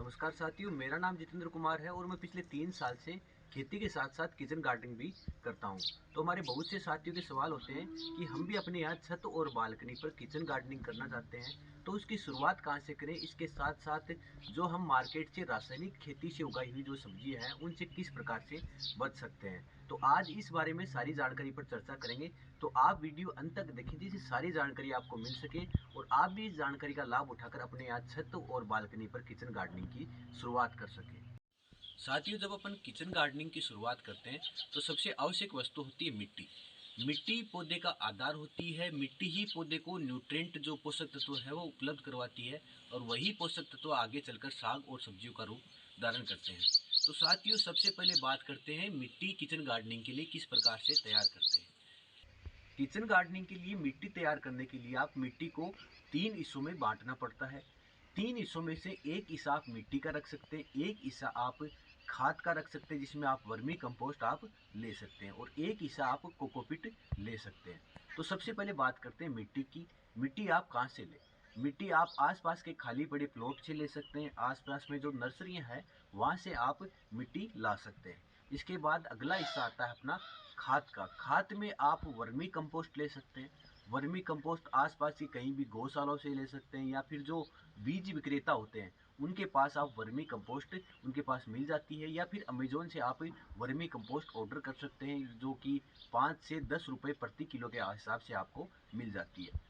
नमस्कार साथियों, मेरा नाम जितेंद्र कुमार है और मैं पिछले 3 साल से खेती के साथ साथ किचन गार्डनिंग भी करता हूं। तो हमारे बहुत से साथियों के सवाल होते हैं कि हम भी अपने यहाँ छत और बालकनी पर किचन गार्डनिंग करना चाहते हैं, तो उसकी शुरुआत कहाँ से करें। इसके साथ साथ जो हम मार्केट से रासायनिक खेती से उगाई हुई जो सब्जियां हैं उनसे किस प्रकार से बच सकते हैं। तो आज इस बारे में सारी जानकारी पर चर्चा करेंगे। तो आप वीडियो अंत तक देखें जिससे सारी जानकारी आपको मिल सके और आप भी इस जानकारी का लाभ उठाकर अपने यहाँ छत और बालकनी पर किचन गार्डनिंग की शुरुआत कर सकें। साथियों, जब अपन किचन गार्डनिंग की शुरुआत करते हैं तो सबसे आवश्यक वस्तु होती है मिट्टी। मिट्टी पौधे का आधार होती है। मिट्टी ही पौधे को न्यूट्रिएंट जो पोषक तत्व है वो उपलब्ध करवाती है और वही पोषक तत्व आगे चलकर साग और सब्जियों का रूप धारण करते हैं। तो साथियों, सबसे पहले बात करते हैं मिट्टी किचन गार्डनिंग के लिए किस प्रकार से तैयार करते हैं। किचन गार्डनिंग के लिए मिट्टी तैयार करने के लिए आप मिट्टी को 3 हिस्सों में बांटना पड़ता है। 3 हिस्सों में से एक हिस्सा आप मिट्टी का रख सकते हैं, एक हिस्सा आप खाद का रख सकते हैं जिसमें आप वर्मी कंपोस्ट आप ले सकते हैं और एक हिस्सा आप कोकोपीट ले सकते हैं। तो सबसे पहले बात करते हैं मिट्टी की। मिट्टी आप कहाँ से लें? मिट्टी आप आसपास के खाली पड़े प्लॉट से ले सकते हैं। आसपास में जो नर्सरियाँ हैं वहाँ से आप मिट्टी ला सकते हैं। इसके बाद अगला हिस्सा आता है अपना खाद का। खाद में आप वर्मी कंपोस्ट ले सकते हैं। वर्मी कंपोस्ट आसपास की कहीं भी गौशालाओं से ले सकते हैं या फिर जो बीज विक्रेता होते हैं उनके पास आप वर्मी कंपोस्ट उनके पास मिल जाती है, या फिर अमेजोन से आप वर्मी कंपोस्ट ऑर्डर कर सकते हैं जो कि 5 से 10 रुपये प्रति किलो के हिसाब से आपको मिल जाती है।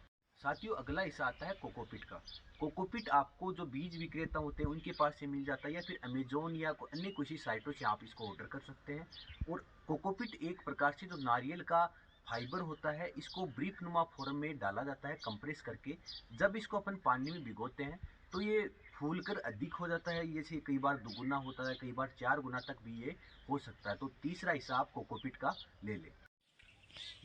साथियों, अगला हिस्सा आता है कोकोपीट का। कोकोपीट आपको जो बीज विक्रेता होते हैं उनके पास से मिल जाता है या फिर अमेजोन या अन्य किसी साइटों से आप इसको ऑर्डर कर सकते हैं। और कोकोपीट एक प्रकार से जो नारियल का फाइबर होता है इसको ब्रीफ नुमा फॉर्म में डाला जाता है कंप्रेस करके। जब इसको अपन पानी में भिगोते हैं तो ये फूल कर अधिक हो जाता है। ये से कई बार दुगुना होता है, कई बार 4 गुना तक भी ये हो सकता है। तो तीसरा हिस्सा आप कोकोपीट का ले लें।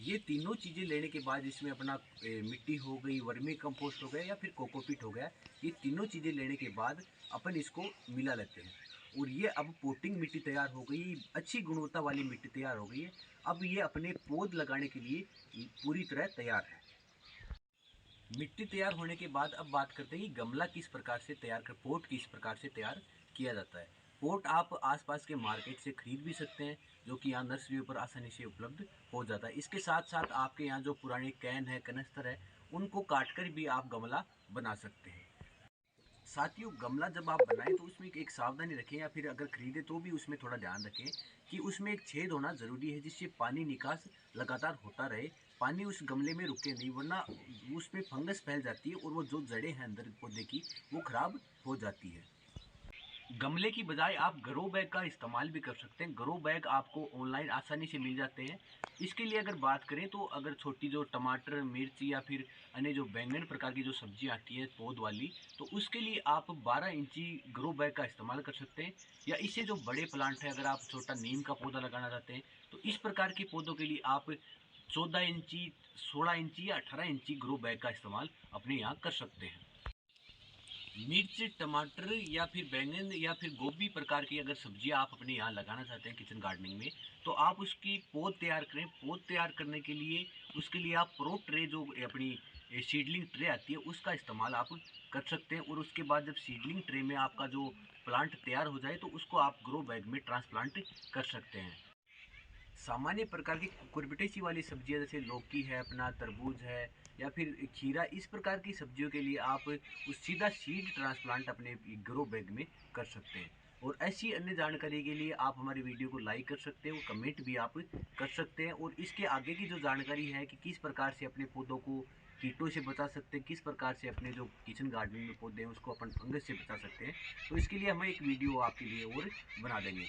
ये तीनों चीज़ें लेने के बाद इसमें अपना मिट्टी हो गई, वर्मी कंपोस्ट हो गया या फिर कोकोपीट हो गया, ये तीनों चीज़ें लेने के बाद अपन इसको मिला लेते हैं और ये अब पोटिंग मिट्टी तैयार हो गई, अच्छी गुणवत्ता वाली मिट्टी तैयार हो गई है। अब ये अपने पौध लगाने के लिए पूरी तरह तैयार है। मिट्टी तैयार होने के बाद अब बात करते हैं कि गमला किस प्रकार से तैयार कर पॉट किस प्रकार से तैयार किया जाता है। पॉट आप आसपास के मार्केट से खरीद भी सकते हैं जो कि यहाँ नर्सरियों पर आसानी से उपलब्ध हो जाता है। इसके साथ साथ आपके यहाँ जो पुराने कैन है, कनस्तर है, उनको काट कर भी आप गमला बना सकते हैं। साथियों, गमला जब आप बनाएं तो उसमें एक सावधानी रखें या फिर अगर खरीदे तो भी उसमें थोड़ा ध्यान रखें कि उसमें एक छेद होना ज़रूरी है जिससे पानी निकास लगातार होता रहे। पानी उस गमले में रुके नहीं, वरना उसमें फंगस फैल जाती है और वो जो जड़ें हैं अंदर पौधे की वो खराब हो जाती है। गमले की बजाय आप ग्रो बैग का इस्तेमाल भी कर सकते हैं। ग्रो बैग आपको ऑनलाइन आसानी से मिल जाते हैं। इसके लिए अगर बात करें तो अगर छोटी जो टमाटर, मिर्च या फिर अन्य जो बैंगन प्रकार की जो सब्जी आती है पौध वाली, तो उसके लिए आप 12 इंची ग्रो बैग का इस्तेमाल कर सकते हैं। या इससे जो बड़े प्लांट है, अगर आप छोटा नीम का पौधा लगाना चाहते हैं तो इस प्रकार के पौधों के लिए आप 14 इंची, 16 इंची या 18 इंची ग्रो बैग का इस्तेमाल अपने यहाँ कर सकते हैं। मिर्च, टमाटर या फिर बैंगन या फिर गोभी प्रकार की अगर सब्जियां आप अपने यहाँ लगाना चाहते हैं किचन गार्डनिंग में, तो आप उसकी पौध तैयार करें। पौध तैयार करने के लिए उसके लिए आप प्रो ट्रे जो अपनी सीडलिंग ट्रे आती है उसका इस्तेमाल आप कर सकते हैं। और उसके बाद जब सीडलिंग ट्रे में आपका जो प्लांट तैयार हो जाए तो उसको आप ग्रो बैग में ट्रांसप्लांट कर सकते हैं। सामान्य प्रकार की कुकुरबिटेसी वाली सब्जियां जैसे लौकी है, अपना तरबूज है या फिर खीरा, इस प्रकार की सब्जियों के लिए आप उस सीधा सीड ट्रांसप्लांट अपने ग्रो बैग में कर सकते हैं। और ऐसी अन्य जानकारी के लिए आप हमारी वीडियो को लाइक कर सकते हैं और कमेंट भी आप कर सकते हैं। और इसके आगे की जो जानकारी है कि किस प्रकार से अपने पौधों को कीटों से बचा सकते हैं, किस प्रकार से अपने जो किचन गार्डनिंग में पौधे हैं उसको अपन फंगस से बचा सकते हैं, तो इसके लिए हम एक वीडियो आपके लिए और बना देंगे।